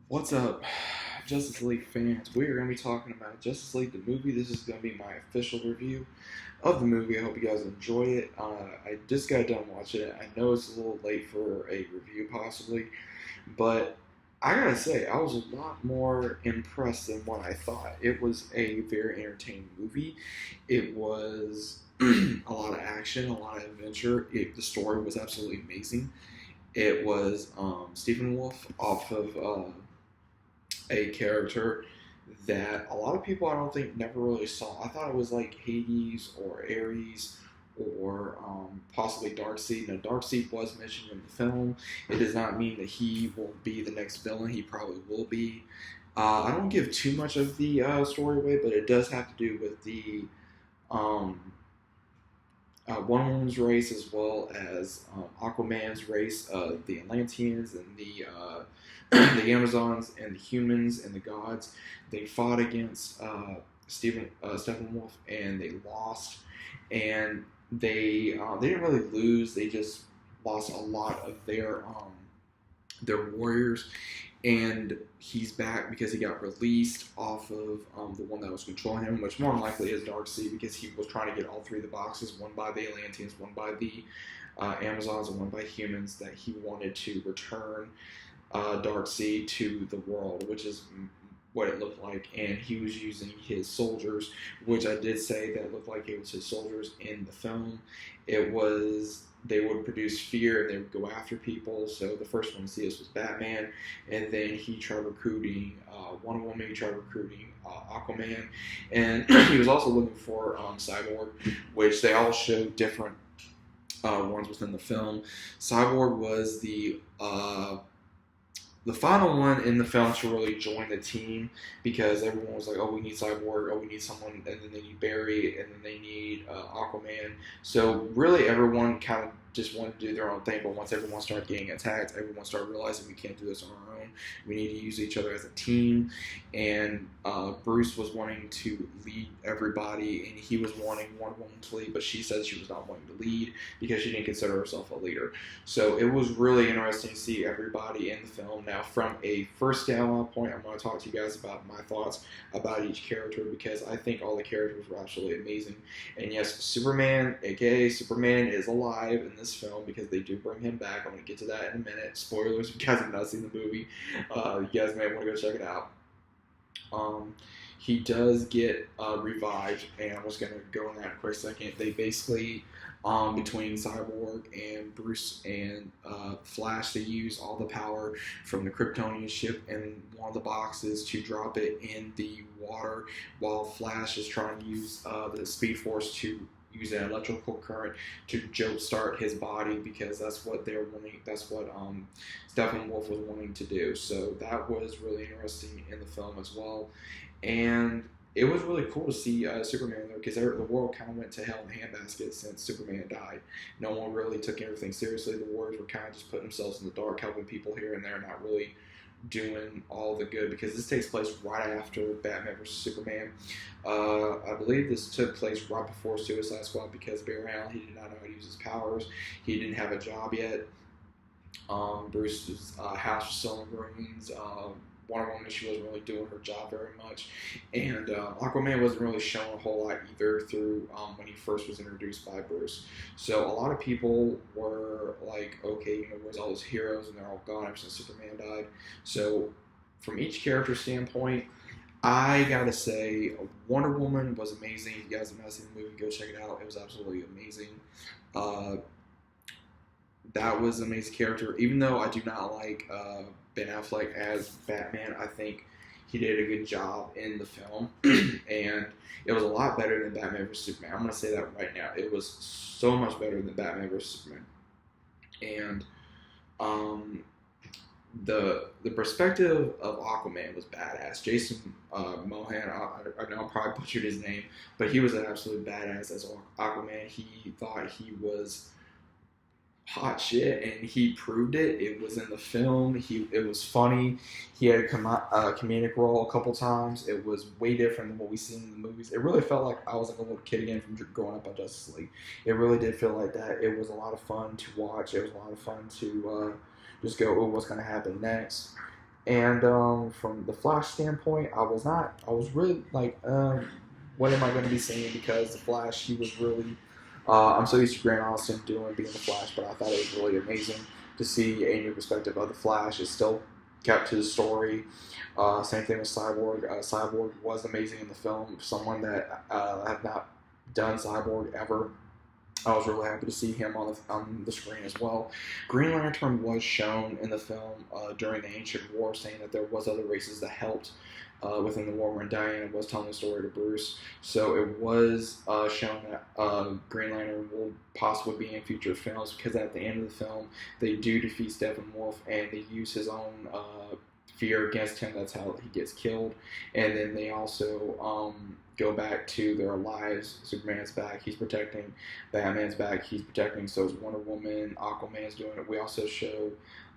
What's up, Justice League fans? We are going to be talking about Justice League, the movie. This is going to be my official review of the movie. I hope you guys enjoy it. I just got done watching it. I know it's a little late for a review, possibly, but I gotta say, I was a lot more impressed than what I thought. It was a very entertaining movie. It was a lot of action, a lot of adventure. The story was absolutely amazing. It was Stephen Wolf off of a character that a lot of people I don't think never really saw. I thought it was like Hades or Ares or possibly Darkseid. Now, Darkseid was mentioned in the film. It does not mean that he will be the next villain. He probably will be. I don't give too much of the story away, but it does have to do with the um, Wonder Woman's race as well as Aquaman's race, the Atlanteans and the the Amazons and the humans and the gods. They fought against Steppenwolf and they lost, and they didn't really lose. They just lost a lot of their warriors, and he's back because he got released off of the one that was controlling him, which more than likely is Darkseid because he was trying to get all three of the boxes, one by the Atlanteans, one by the Amazons, and one by humans, that he wanted to return Darkseid to the world, which is what it looked like, and he was using his soldiers, which I did say that looked like it was his soldiers in the film. It was they would produce fear and they would go after people. So the first one to see this was Batman, and then he tried recruiting Wonder Woman, he tried recruiting Aquaman, and he was also looking for Cyborg, which they all showed different ones within the film. Cyborg was the final one in the film to really join the team because everyone was like, oh, we need Cyborg, oh, we need someone, and then they need Barry, and then they need Aquaman. So really everyone kind of just wanted to do their own thing, but once everyone started getting attacked, everyone started realizing we can't do this on our own. We need to use each other as a team, and Bruce was wanting to lead everybody, and he was wanting Wonder Woman to lead, but she said she was not wanting to lead because she didn't consider herself a leader. So it was really interesting to see everybody in the film. Now, from a first download point, I'm going to talk to you guys about my thoughts about each character because I think all the characters were absolutely amazing. And yes, Superman, aka Superman, is alive in this film because they do bring him back. I'm going to get to that in a minute. Spoilers if you guys have not seen the movie. You guys may want to go check it out. He does get revived, and I'm just going to go on that in a quick second. They basically, between Cyborg and Bruce and Flash, they use all the power from the Kryptonian ship and one of the boxes to drop it in the water, while Flash is trying to use the Speed Force to use an electrical current to jumpstart his body because that's what they're wanting. That's what Steppenwolf was wanting to do. So that was really interesting in the film as well, and it was really cool to see Superman there because the world kind of went to hell in a handbasket since Superman died. No one really took everything seriously. The Warriors were kind of just putting themselves in the dark, helping people here and there, not really doing all the good because this takes place right after Batman vs Superman. I believe this took place right before Suicide Squad because Barry Allen, he did not know how to use his powers. He didn't have a job yet. Bruce's house was still in ruins. Wonder Woman, she wasn't really doing her job very much, and Aquaman wasn't really shown a whole lot either through when he first was introduced by Bruce. So a lot of people were like, okay, where's all those heroes, and they're all gone ever since Superman died. So from each character standpoint, I gotta say Wonder Woman was amazing. If you guys have not seen the movie, go check it out. It was absolutely amazing. Uh, that was an amazing character. Even though I do not like Ben Affleck as Batman, I think he did a good job in the film, and it was a lot better than Batman vs Superman. I'm gonna say that right now. It was so much better than Batman vs Superman, and the perspective of Aquaman was badass. Jason Mohan, I know I probably butchered his name, but he was an absolute badass as Aquaman. He thought he was hot shit, and he proved it. It was in the film. It was funny. He had a comedic role a couple times. It was way different than what we seen in the movies. It really felt like I was like a little kid again from growing up on Justice League. It really did feel like that. It was a lot of fun to watch. It was a lot of fun to just go, oh, what's going to happen next? And from the Flash standpoint, I was not. I was really like, what am I going to be seeing? Because the Flash, he was really. I'm so used to Grant Austin being the Flash, but I thought it was really amazing to see a new perspective of the Flash. It still kept his story. Same thing with Cyborg. Cyborg was amazing in the film. Someone that had not done Cyborg ever. I was really happy to see him on the screen as well. Green Lantern was shown in the film during the Ancient War, saying that there was other races that helped within the war when Diana was telling the story to Bruce. So it was shown that Green Lantern will possibly be in future films, because at the end of the film, they do defeat Steppenwolf and they use his own fear against him. That's how he gets killed. And then they also go back to their lives. Superman's back, he's protecting. Batman's back, he's protecting. So is Wonder Woman, Aquaman's doing it. We also show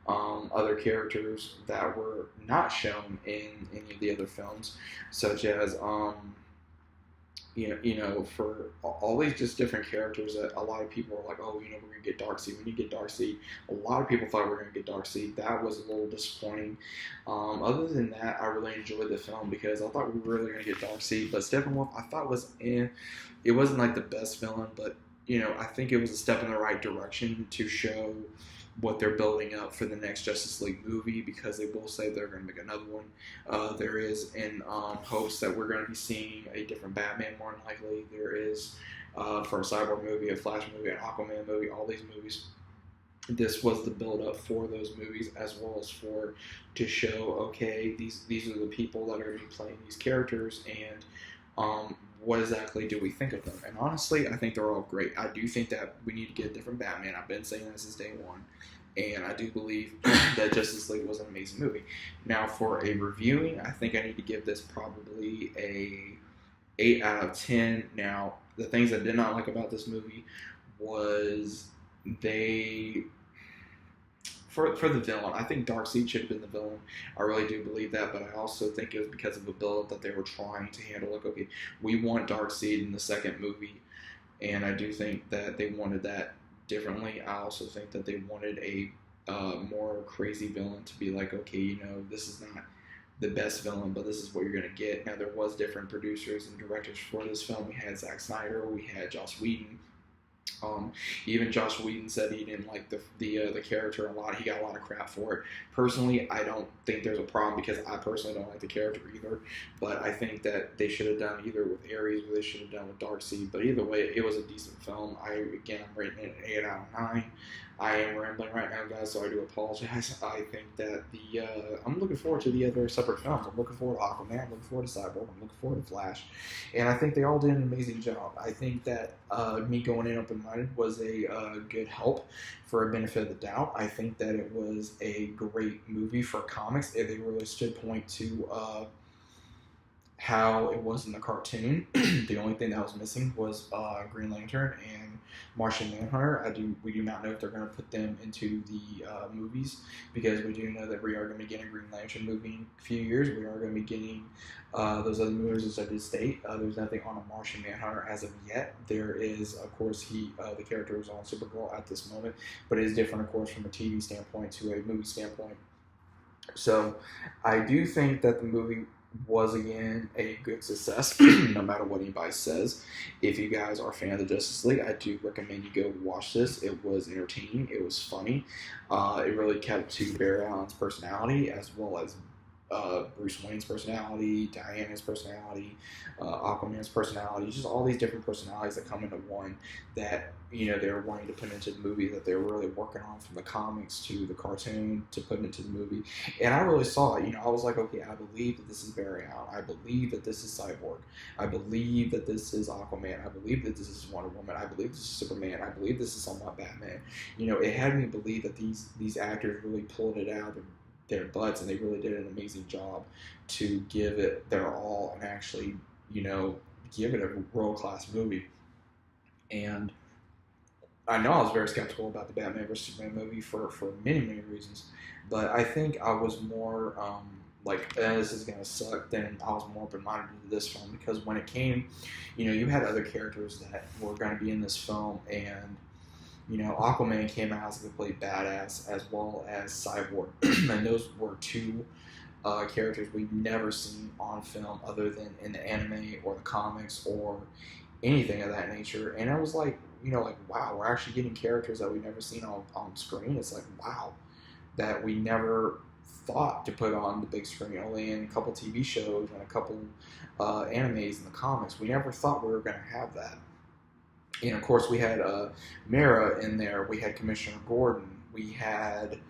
other characters that were not shown in any of the other films, such as for all these just different characters that a lot of people are like, oh, we're gonna get Darkseid. We need to get Darkseid. A lot of people thought we were gonna get Darkseid. That was a little disappointing. Other than that, I really enjoyed the film because I thought we were really gonna get Darkseid. But Steppenwolf, I thought was in. It wasn't like the best villain, but I think it was a step in the right direction to show what they're building up for the next Justice League movie, because they will say they're going to make another one. There is in hopes that we're going to be seeing a different Batman, more than likely. There is for a Cyborg movie, a Flash movie, an Aquaman movie, all these movies. This was the build up for those movies, as well as to show, okay, these are the people that are going to be playing these characters, and what exactly do we think of them? And honestly, I think they're all great. I do think that we need to get a different Batman. I've been saying that since day one. And I do believe that Justice League was an amazing movie. Now, for a reviewing, I think I need to give this probably a 8 out of 10. Now, the things I did not like about this movie was for the villain, I think Darkseid should have been the villain. I really do believe that, but I also think it was because of the build that they were trying to handle. Like, okay, we want Darkseid in the second movie, and I do think that they wanted that differently. I also think that they wanted a more crazy villain to be like, okay, this is not the best villain, but this is what you're going to get. Now, there was different producers and directors for this film. We had Zack Snyder, we had Joss Whedon. Even Joss Whedon said he didn't like the character a lot. He got a lot of crap for it. Personally, I don't think there's a problem, because I personally don't like the character either. But I think that they should have done either with Ares or they should have done with Darkseid. But either way, it was a decent film. I'm rating it an 8 out of 9. I am rambling right now, guys, so I do apologize. I think that I'm looking forward to the other separate films. I'm looking forward to Aquaman. I'm looking forward to Cyborg. I'm looking forward to Flash. And I think they all did an amazing job. I think that me going in open-minded was a good help for a benefit of the doubt. I think that it was a great movie for comics. They really stood point to how it was in the cartoon. The only thing that was missing was Green Lantern and Martian Manhunter. We do not know if they're going to put them into the movies, because we do know that we are going to be getting a Green Lantern movie in a few years. We are going to be getting those other movies, as I did state. There's nothing on a Martian Manhunter as of yet. There is, of course, the character is on Supergirl at this moment, but it is different, of course, from a TV standpoint to a movie standpoint. So I do think that the movie was again a good success, no matter what anybody says. If you guys are a fan of the Justice League, I do recommend you go watch this. It was entertaining, it was funny, it really kept to Barry Allen's personality, as well as Bruce Wayne's personality, Diana's personality, Aquaman's personality, just all these different personalities that come into one that they're wanting to put into the movie, that they're really working on, from the comics to the cartoon to putting into the movie. And I really saw it. I was like, okay, I believe that this is Barry Allen. I believe that this is Cyborg. I believe that this is Aquaman. I believe that this is Wonder Woman. I believe this is Superman. I believe this is somewhat Batman. It had me believe that these actors really pulled it out of their butts, and they really did an amazing job to give it their all and actually, give it a world-class movie. And I know I was very skeptical about the Batman vs. Superman movie for many, many reasons, but I think I was more this is going to suck, then I was more open-minded to this film, because when it came, you had other characters that were going to be in this film, and Aquaman came out as a complete badass, as well as Cyborg, and those were two characters we've never seen on film other than in the anime or the comics or anything of that nature. And I was like, like, wow, we're actually getting characters that we've never seen on screen. It's like, wow, that we never thought to put on the big screen, only in a couple TV shows and a couple animes and the comics. We never thought we were going to have that. And of course, we had Mara in there. We had Commissioner Gordon. We had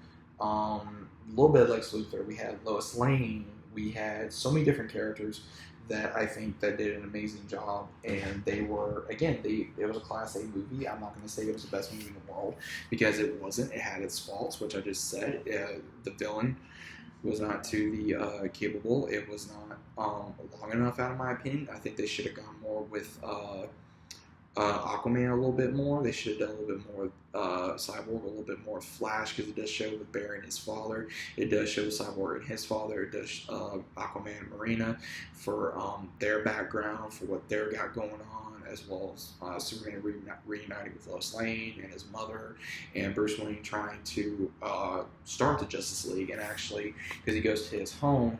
a little bit of Lex Luthor. We had Lois Lane. We had so many different characters that I think that did an amazing job. And they were, again, it was a Class A movie. I'm not going to say it was the best movie in the world because it wasn't. It had its faults, which I just said. The villain was not too capable. It was not long enough, out of my opinion. I think they should have gone more with Aquaman a little bit more. They should have done a little bit more Cyborg, a little bit more Flash, because it does show with Barry and his father. It does show Cyborg and his father. It does Aquaman and Marina for their background, for what they've got going on, as well as Superman reuniting with Lois Lane and his mother, and Bruce Wayne trying to start the Justice League, and actually, because he goes to his home,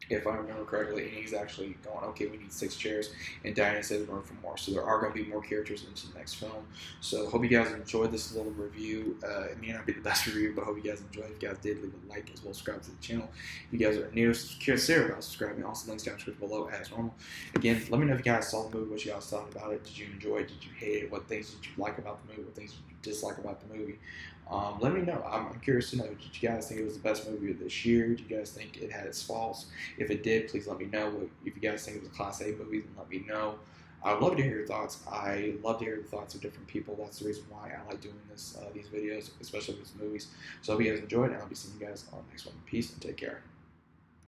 if I remember correctly, and he's actually going, okay, we need 6 chairs, and Diana says we're in for more. So there are going to be more characters into the next film. So hope you guys enjoyed this little review. It may not be the best review, but I hope you guys enjoyed. If you guys did, leave a like as well as subscribe to the channel. If you guys are new, consider about subscribing. Also, links down in the description below as normal. Again, let me know if you guys saw the movie, what you guys thought about it. Did you enjoy it? Did you hate it? What things did you like about the movie? What things did you dislike about the movie? Let me know. I'm curious to know. Did you guys think it was the best movie of this year? Did you guys think it had its faults? If it did, please let me know. If you guys think it was a Class A movie, then let me know. I'd love to hear your thoughts. I love to hear the thoughts of different people. That's the reason why I like doing these videos, especially with movies. So I hope you guys enjoyed, and I'll be seeing you guys on the next one. Peace and take care.